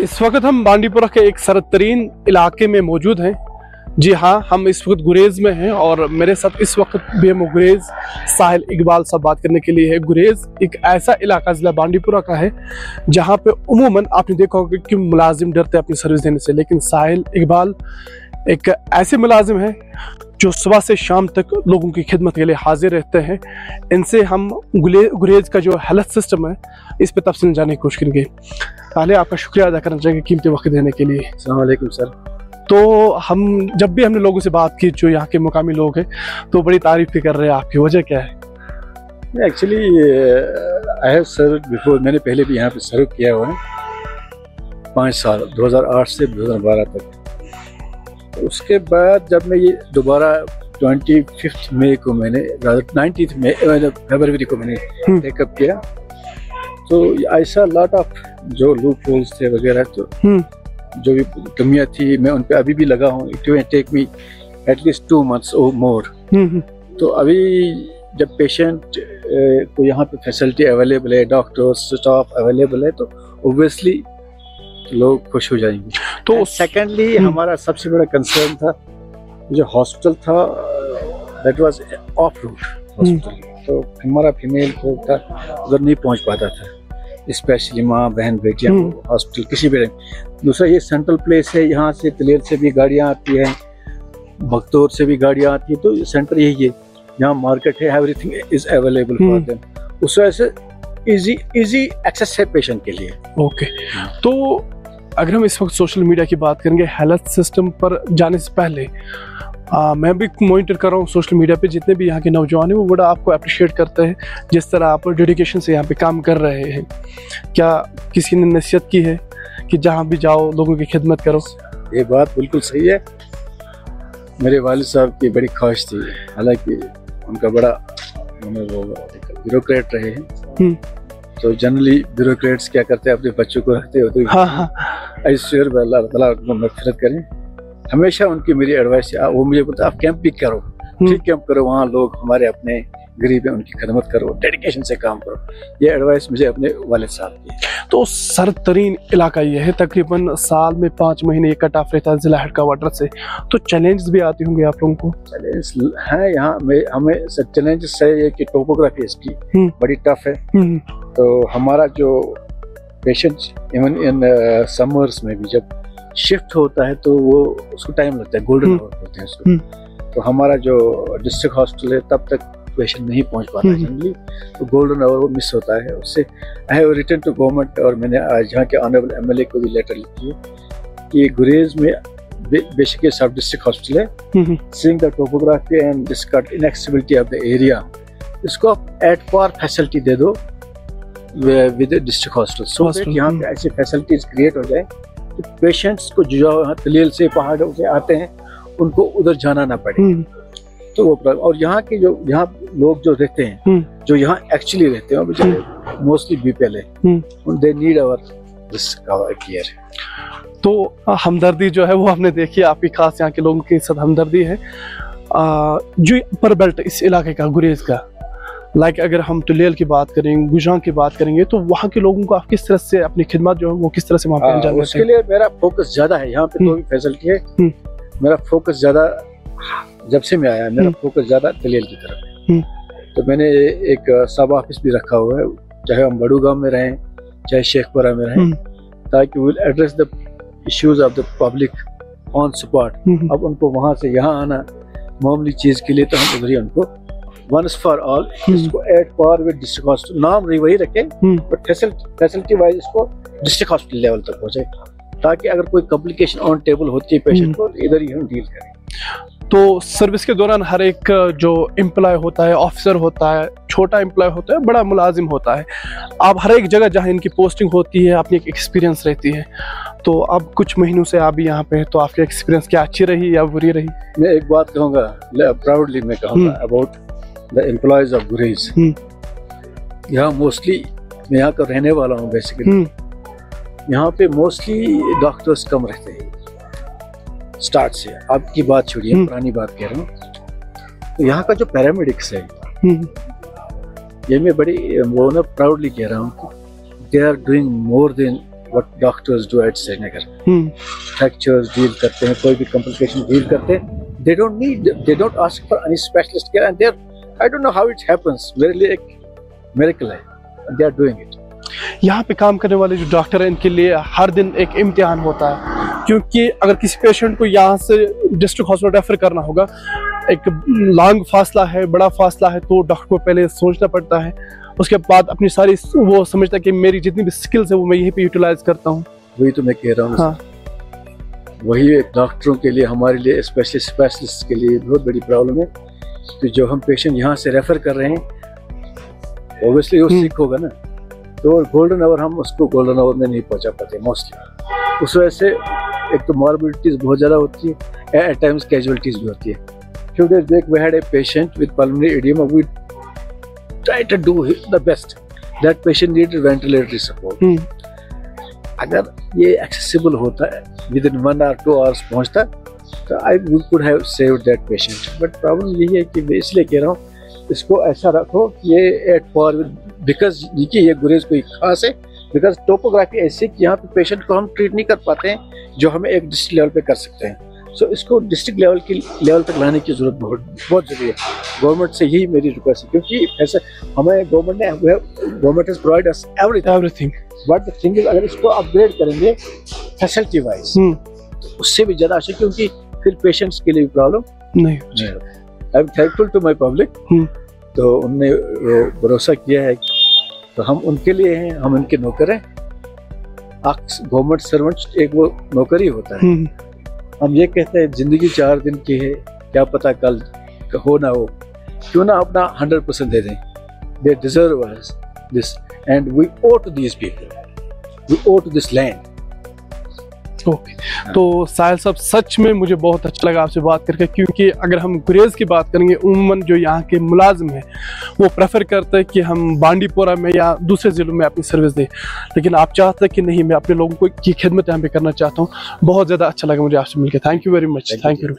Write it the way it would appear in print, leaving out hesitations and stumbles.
इस वक्त हम बांडीपुरा के एक सरतरीन इलाके में मौजूद हैं। जी हाँ, हम इस वक्त गुरेज में हैं और मेरे साथ इस वक्त बीएमओ गुरेज साहिल इकबाल साहब बात करने के लिए है। गुरेज एक ऐसा इलाका जिला बांडीपुरा का है जहाँ पे उमूमन आपने देखा होगा कि मुलाजिम डरते हैं अपनी सर्विस देने से, लेकिन साहिल इकबाल एक ऐसे मुलाजिम है जो सुबह से शाम तक लोगों की खिदमत के लिए हाजिर रहते हैं। इनसे हम गुरेज का जो हेल्थ सिस्टम है इस पर तफसील जानने की कोशिश करेंगे। पहले आपका शुक्रिया अदा करना चाहेंगे कीमती वक्त देने के लिए। अस्सलाम वालेकुम सर। तो हम जब भी हमने लोगों से बात की जो यहाँ के मुकामी लोग हैं तो बड़ी तारीफ भी कर रहे हैं आपकी, वजह क्या है? Actually I have serve before, मैंने पहले भी यहाँ पे सर्व किया हुआ है 5 साल, 2008 से 2012 तक। उसके बाद जब मैं ये दोबारा 25 मई को मैंने 19 फरवरी को मैंने टेकअप किया, तो ऐसा लॉट ऑफ जो लूप होल्स थे वगैरह, तो जो भी कमियां थी मैं उन पे अभी भी लगा हूँ। It will take me at least 2 months और मोर। तो अभी जब पेशेंट को यहाँ पे फैसिलिटी अवेलेबल है, डॉक्टर्स स्टाफ अवेलेबल है, तो ऑब्वियसली लोग खुश हो जाएंगे। तो सेकेंडली हमारा सबसे बड़ा कंसर्न था जो हॉस्पिटल था, that was off route hospital, तो हमारा फीमेल को था उधर नहीं पहुँच पाता था, स्पेशली माँ बहन बेटियाँ हॉस्पिटल किसी भी। दूसरा ये सेंट्रल प्लेस है, यहाँ से तलेर से भी गाड़ियाँ आती हैं, बख्तौर से भी गाड़ियाँ आती हैं, तो सेंटर यही है, यहाँ मार्केट है, everything is available for them. उस वजह से इजी एक्सेस है पेशेंट के लिए। ओके, तो अगर हम इस वक्त सोशल मीडिया की बात करेंगे हेल्थ सिस्टम पर जाने से पहले, मैं भी मॉनिटर कर रहा हूँ सोशल मीडिया पे, जितने भी यहाँ के नौजवान हैं वो बड़ा आपको अप्रिशिएट करते हैं जिस तरह आप डेडिकेशन से यहाँ पे काम कर रहे हैं। क्या किसी ने नसीहत की है कि जहाँ भी जाओ लोगों की खिदमत करो? ये बात बिल्कुल सही है। मेरे वालिद साहब की बड़ी ख्वाहिश थी, हालांकि उनका बड़ा वो ब्यूरोक्रेट रहे हैं, तो जनरली ब्यूरोक्रेट्स क्या करते हैं, अपने बच्चों को रखते होते हैं ऐश्वर्य में अल्लाह ताला उनको मग़फ़िरत करें। हमेशा उनकी मेरी एडवाइस है, वो मुझे बोलता आप कैंप भी करो, फ्री कैंप करो, वहाँ लोग हमारे अपने गरीब हैं उनकी खिदमत करो, डेडिकेशन से काम करो। ये एडवाइस मुझे अपने वालिद साहब की। तो सरतरीन इलाका ये है, तकरीबन साल में 5 महीने ये कट ऑफ रहता है जिला हेडक्वार्टर से, तो चैलेंजेस भी आते होंगे आप लोगों को? चैलेंज है यहाँ हमें चैलेंजेस है ये कि टोपोग्राफी इसकी बड़ी टफ है। तो हमारा जो पेशेंट इवन इन समर्स में भी जब शिफ्ट होता है तो वो उसको टाइम लगता है, गोल्डन आवर होते हैं उसको। तो हमारा जो डिस्ट्रिक्ट हॉस्पिटल है तब तक पेशेंट नहीं पहुंच पाता है जनरली, तो गोल्डन आवर वो मिस होता है। उससे I have written to government, और मैंने आज यहाँ के ऑनरेबल एमएलए को भी लेटर लिखी है कि गुरेज में बेसिकली सब डिस्ट्रिक्ट हॉस्पिटल है, seeing the topography and this inaccessibility of the area, इसको आप एट पार फैसिलिटी दे दो with district hospital, so that यहाँ पे ऐसी फैसिलिटीज क्रिएट हो जाए कि पेशेंट्स को जो तलेल से पहाड़ों से आते हैं उनको उधर जाना ना पड़े। तो वो और यहाँ के जो यहाँ लोग जो रहते हैं, जो यहाँ एक्चुअली रहते हैं, वो मोस्टली बीपीएल है, दे नीड आवर केयर। तो हमदर्दी जो है वो हमने देखी, आपकी खास यहाँ के लोगों के साथ हमदर्दी है। जो अपर बेल्ट इस इलाके का गुरेज का, लाइक अगर हम तुलेल की बात करेंगे, गुजां की बात करेंगे, तो वहाँ के लोगों को आप किस तरह से अपनी खिदमत जो है वो किस तरह से वहाँ पे अंजाम देते हैं? उसके लिए मेरा फोकस ज्यादा है, यहाँ पे कोई फैसिलिटी है, मेरा फोकस ज्यादा, जब से मैं आया मेरा फोकस ज्यादा तलेल की तरफ है। तो मैंने एक सब ऑफिस भी रखा हुआ है, चाहे हम बड़ूगांव में रहें चाहे शेखपुरा में रहें, ताकि will address the issues of the public on spot. अब उनको वहाँ से यहाँ आना मामूली चीज के लिए, तो हम उधर ही उनको वंस फॉर ऑल इसको at par with district hospital, नाम वही रखें बट फैसिलिटी वाइज इसको डिस्ट्रिक्ट हॉस्पिटल लेवल तक पहुँचे, ताकि अगर कोई कॉम्प्लिकेशन ऑन टेबल होती है पेशेंट को, इधर ही हम डील करें। तो सर्विस के दौरान हर एक जो एम्प्लॉय होता है, ऑफिसर होता है, छोटा एम्प्लॉय होता है, बड़ा मुलाजिम होता है, आप हर एक जगह जहाँ इनकी पोस्टिंग होती है अपनी एक एक्सपीरियंस रहती है। तो अब कुछ महीनों से आप यहाँ पे हैं, तो आपकी एक्सपीरियंस क्या अच्छी रही या बुरी रही? मैं एक बात कहूँगा, प्राउडली मैं कहूँगा अबाउट द एम्प्लॉयज ऑफ गुरेज। यहाँ मोस्टली, मैं यहाँ का रहने वाला हूँ बेसिकली, यहाँ पे मोस्टली डॉक्टर्स कम रहते हैं स्टार्ट से। आपकी बात छोड़िए, पुरानी बात कह रहा हूँ। तो यहाँ का जो पैरामेडिक्स है, ये मैं बड़ी वो ना प्राउडली कह रहा हूँ, they are doing more than what doctors do at Srinagar. Fractures deal करते हैं, कोई भी कॉम्प्लिकेशन डील करते हैं, they don't ask for any specialist care and there I don't know how it happens, मेरे लिए एक मिरेकल है, दे आर डूइंग इट। यहाँ पे काम करने वाले जो डॉक्टर हैं इनके लिए हर दिन एक इम्तिहान होता है, क्योंकि अगर किसी पेशेंट को यहाँ से डिस्ट्रिक्ट हॉस्पिटल रेफर करना होगा, एक लॉन्ग फासला है, बड़ा फासला है, तो डॉक्टर को पहले सोचना पड़ता है, उसके बाद अपनी सारी वो समझता है कि मेरी जितनी भी स्किल्स है वो मैं यहीं पे यूटिलाइज करता हूँ। वही तो मैं कह रहा हूँ। हाँ। वही डॉक्टरों के लिए, हमारे लिए स्पेशलिस्ट के लिए बहुत बड़ी प्रॉब्लम है कि जो हम पेशेंट यहाँ से रेफर कर रहे हैं ऑब्वियसली वो सिक होगा ना, तो गोल्डन आवर हम उसको गोल्डन आवर में नहीं पहुँचा पाते मोस्टली। उस वजह से एक तो मॉर्बिडिटीज बहुत ज़्यादा होती है, एट टाइम्स कैजुअलिटीज भी होती है। few days back we had a patient with pulmonary edema. We tried to do the best. That patient needed ventilatory support. अगर ये accessible होता है within 1 or 2 hours पहुंचता, तो we could have saved that patient. But problem यही है कि मैं इसलिए कह रहा हूँ इसको ऐसा रखो कि ये at par because देखिए ये गुरेज कोई खास है, because टोपोग्राफी ऐसी कि यहाँ पे पेशेंट को हम ट्रीट नहीं कर पाते हैं जो हमें एक डिस्ट्रिक्ट लेवल पे कर सकते हैं। सो इसको डिस्ट्रिक्ट लेवल तक लाने की जरूरत बहुत जरूरी है। गवर्नमेंट से यही मेरी रिक्वेस्ट है, क्योंकि ऐसे हमें government has provide us everything, but the thing is अगर इसको अपग्रेड करेंगे फैसिलिटी वाइज तो उससे भी ज्यादा अच्छा, क्योंकि फिर पेशेंट्स के लिए भी प्रॉब्लम नहीं। I am thankful to my public, तो उनने भरोसा किया है, तो हम उनके लिए हैं, हम उनके नौकर हैं। गवर्नमेंट सर्वेंट एक वो नौकर ही होता है। हम ये कहते हैं जिंदगी 4 दिन की है, क्या पता कल हो ना हो, क्यों ना अपना 100% दे दें। They deserve us this and we owe to these people, we owe to this land. Okay, तो साहिल साहब सच में मुझे बहुत अच्छा लगा आपसे बात करके, क्योंकि अगर हम गुरेज की बात करेंगे उम्मन जो यहाँ के मुलाजिम हैं वो प्रेफर करते हैं कि हम बांडीपोरा में या दूसरे ज़िलों में अपनी सर्विस दें, लेकिन आप चाहते हैं कि नहीं, मैं अपने लोगों को की खिदमत यहाँ पे करना चाहता हूँ। बहुत ज़्यादा अच्छा लगा मुझे आपसे मिलकर। Thank you very much. Thank you.